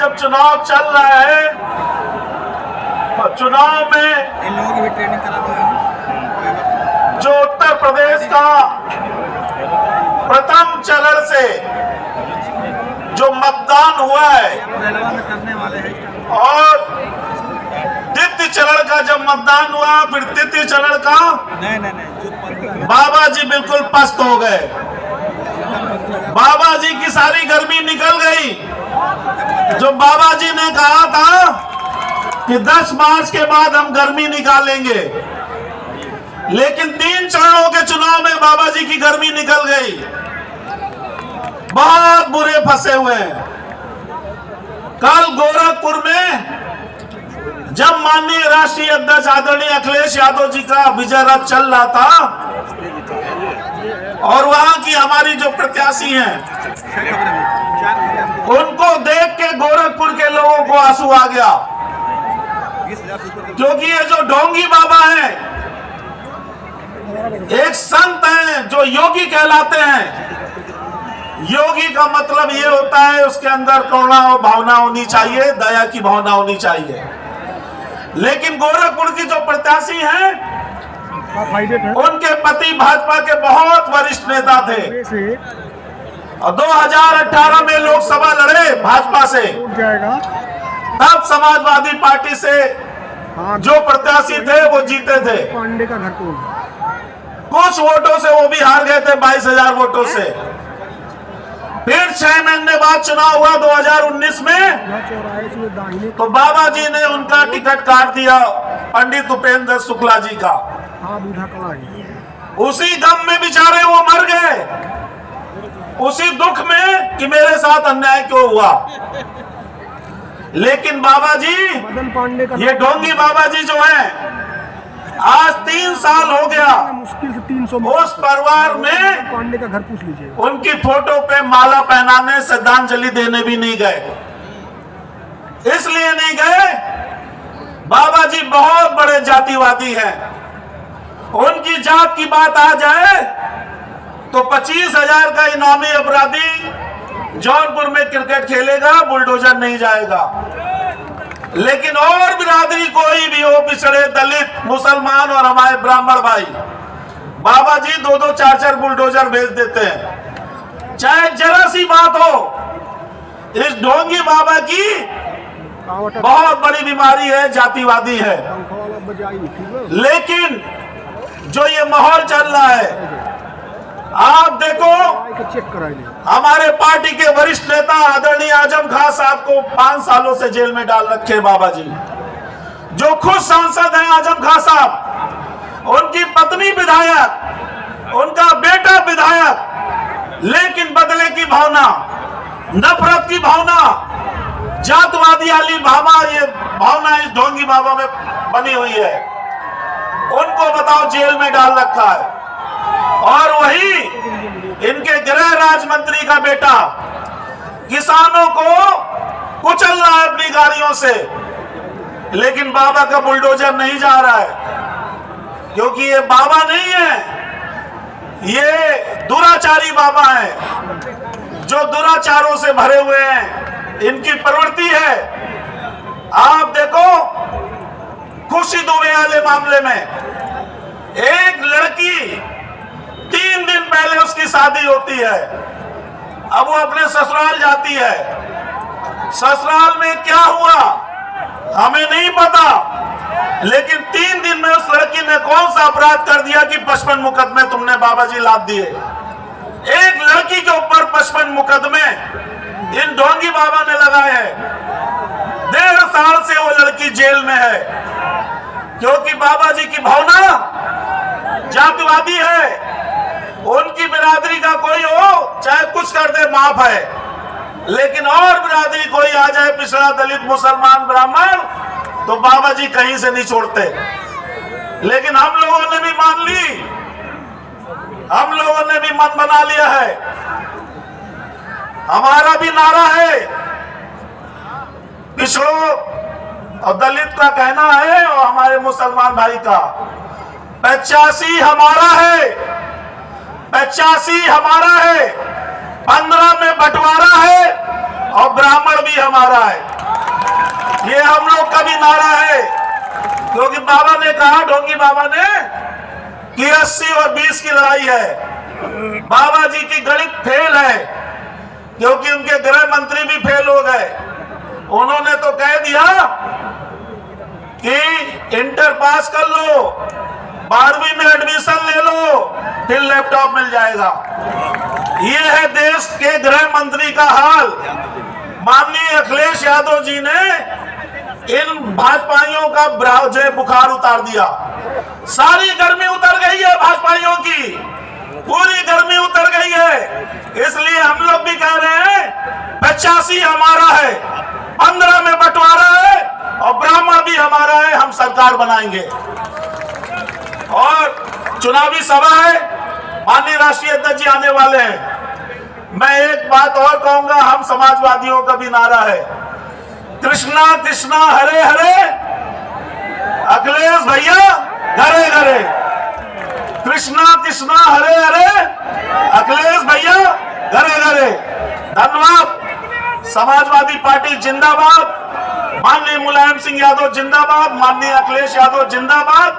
जब चुनाव चल रहा है और चुनाव में इन लोगों की भी ट्रेनिंग करा दो। जो उत्तर प्रदेश का प्रथम चरण से जो मतदान हुआ है करने वाले हैं और द्वितीय चरण का जब मतदान हुआ, फिर तृतीय चरण का नहीं बाबा जी बिल्कुल पस्त हो गए। बाबा जी की सारी गर्मी निकल गई। जो बाबा जी ने कहा था कि 10 मार्च के बाद हम गर्मी निकालेंगे, लेकिन 3 चरणों के चुनाव में बाबा जी की गर्मी निकल गई। बहुत बुरे फंसे हुए हैं। कल गोरखपुर में जब माननीय राष्ट्रीय अध्यक्ष आदरणीय अखिलेश यादव जी का विजय रथ चल रहा था और वहां की हमारी जो प्रत्याशी हैं, उनको देख के गोरखपुर के लोगों को आंसू आ गया, क्योंकि ये जो ढोंगी बाबा हैं, एक संत हैं जो योगी कहलाते हैं। योगी का मतलब ये होता है उसके अंदर करुणा और भावना होनी चाहिए, दया की भावना होनी चाहिए। लेकिन गोरखपुर की जो प्रत्याशी हैं, उनके पति भाजपा के बहुत वरिष्ठ नेता थे और 2018 में लोकसभा लड़े भाजपा से। तब समाजवादी पार्टी से जो प्रत्याशी थे वो जीते थे। पांडे का घर कौन? कुछ वोटों से वो भी हार गए थे, 22,000 वोटों से। फिर 6 महीने बाद चुनाव हुआ 2019 में, तो बाबा जी ने उनका टिकट काट दिया पंडित उपेंद्र शुक्ला जी का। उसी गम में बेचारे वो मर गए, उसी दुख में कि मेरे साथ अन्याय क्यों हुआ। लेकिन बाबा जी, ये ढोंगी बाबा जी जो हैं, आज 3 साल हो गया मुश्किल से 300 उस परिवार में पांडे का घर पूछ लीजिए, उनकी फोटो पे माला पहनाने, श्रद्धांजलि देने भी नहीं गए। इसलिए नहीं गए, बाबा जी बहुत बड़े जातिवादी हैं। उनकी जात की बात आ जाए तो 25,000 का इनामी अपराधी जौनपुर में क्रिकेट खेलेगा, बुलडोजर नहीं जाएगा। लेकिन और बिरादरी कोई भी हो, पिछड़े, दलित, मुसलमान और हमारे ब्राह्मण भाई, बाबा जी 2-2, 4-4 बुलडोजर भेज देते हैं। चाहे जरा सी बात हो, इस ढोंगी बाबा की बहुत बड़ी बीमारी है, जातिवादी है। लेकिन जो ये माहौल चल रहा है, आप देखो, चेक कराइए। हमारे पार्टी के वरिष्ठ नेता आदरणीय आजम खान साहब को 5 सालों से जेल में डाल रखे बाबा जी। जो खुद सांसद हैं आजम खान साहब, उनकी पत्नी विधायक, उनका बेटा विधायक, लेकिन बदले की भावना, नफरत की भावना, जातवादी वाली भावना, ये भावना इस ढोंगी बाबा में बनी हुई है। उनको बताओ जेल में डाल रखा है। और वही इनके गृह राज्य मंत्री का बेटा किसानों को कुचल रहा है अपनी गाड़ियों से, लेकिन बाबा का बुलडोजर नहीं जा रहा है, क्योंकि ये बाबा नहीं है, ये दुराचारी बाबा है जो दुराचारों से भरे हुए हैं। इनकी प्रवृत्ति है। आप देखो, खुशी दुबे वाले मामले में एक लड़की 3 दिन पहले उसकी शादी होती है, अब वो अपने ससुराल जाती है। ससुराल में क्या हुआ हमें नहीं पता, लेकिन 3 दिन में उस लड़की ने कौन सा अपराध कर दिया कि 55 मुकदमे तुमने बाबा जी लाद दिए। एक लड़की के ऊपर 55 मुकदमे इन ढोंगी बाबा ने लगाए हैं। 1.5 साल से वो लड़की जेल में है, क्योंकि बाबा जी की भावना जातिवादी है। उनकी बिरादरी का कोई हो, चाहे कुछ कर दे माफ है, लेकिन और बिरादरी कोई आ जाए, पिछड़ा, दलित, मुसलमान, ब्राह्मण, तो बाबा जी कहीं से नहीं छोड़ते। लेकिन हम लोगों ने भी मान ली, हम लोगों ने भी मन बना लिया है। हमारा भी नारा है, पिछड़ों और दलित का कहना है और हमारे मुसलमान भाई का, 85 हमारा है, 85 हमारा है, 15 में बंटवारा है और ब्राह्मण भी हमारा है। ये हम लोग का भी नारा है, क्योंकि बाबा ने कहा, ढोंगी बाबा ने, कि 80 और 20 की लड़ाई है। बाबा जी की गणित फेल है, क्योंकि उनके गृह मंत्री भी फेल हो गए। उन्होंने तो कह दिया कि इंटर पास कर लो, 12वीं में एडमिशन ले लो, फिर लैपटॉप मिल जाएगा। ये है देश के गृह मंत्री का हाल। माननीय अखिलेश यादव जी ने इन भाजपाइयों का जो बुखार उतार दिया। सारी गर्मी उतर गई है भाजपाइयों की, पूरी गर्मी उतर गई है। इसलिए हम लोग भी कह रहे हैं 85 हमारा है, 15 में बंटवारा है और ब्राह्मण भी हमारा है। हम सरकार बनाएंगे। और चुनावी सभा है, माननीय राष्ट्रीय अध्यक्ष जी आने वाले हैं। मैं एक बात और कहूंगा, हम समाजवादियों का भी नारा है, कृष्णा कृष्णा हरे हरे, अखिलेश भैया घरे घरे। कृष्णा कृष्णा हरे हरे, अखिलेश भैया घरे घरे। धन्यवाद। समाजवादी पार्टी जिंदाबाद, माननीय मुलायम सिंह यादव जिंदाबाद, माननीय अखिलेश यादव जिंदाबाद।